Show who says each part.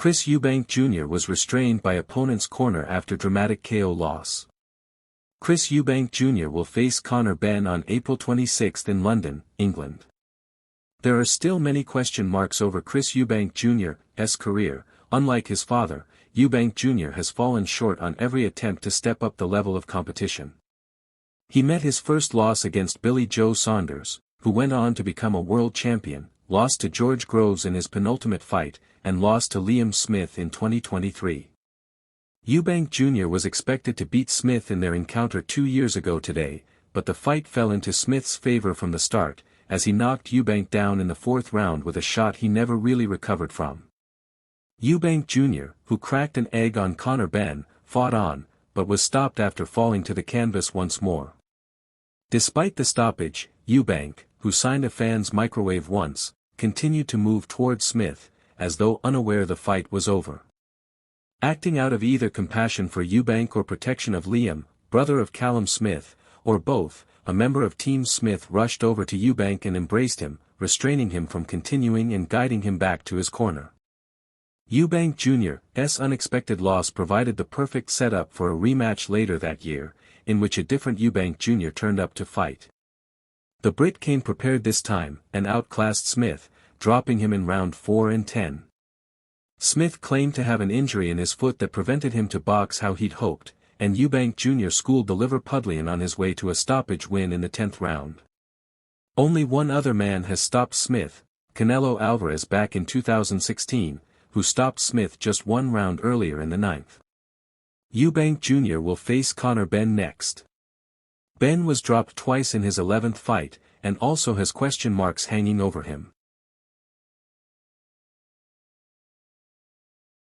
Speaker 1: Chris Eubank Jr. was restrained by opponent's corner after dramatic KO loss. Chris Eubank Jr. will face Conor Benn on April 26 in London, England. There are still many question marks over Chris Eubank Jr.'s career. Unlike his father, Eubank Jr. has fallen short on every attempt to step up the level of competition. He met his first loss against Billy Joe Saunders, who went on to become a world champion, lost to George Groves in his penultimate fight, and lost to Liam Smith in 2023. Eubank Jr. was expected to beat Smith in their encounter 2 years ago today, but the fight fell into Smith's favor from the start, as he knocked Eubank down in the 4th round with a shot he never really recovered from. Eubank Jr., who cracked an egg on Conor Benn, fought on, but was stopped after falling to the canvas once more. Despite the stoppage, Eubank, who signed a fan's microwave once, continued to move towards Smith, as though unaware the fight was over. Acting out of either compassion for Eubank or protection of Liam, brother of Callum Smith, or both, a member of Team Smith rushed over to Eubank and embraced him, restraining him from continuing and guiding him back to his corner. Eubank Jr.'s unexpected loss provided the perfect setup for a rematch later that year, in which a different Eubank Jr. turned up to fight. The Brit came prepared this time, and outclassed Smith, dropping him in round 4 and 10. Smith claimed to have an injury in his foot that prevented him to box how he'd hoped, and Eubank Jr. schooled the Liverpudlian on his way to a stoppage win in the 10th round. Only one other man has stopped Smith, Canelo Alvarez back in 2016, who stopped Smith just 1 round earlier in the 9th. Eubank Jr. will face Conor Benn next. Benn was dropped twice in his 11th fight, and also has question marks hanging over him.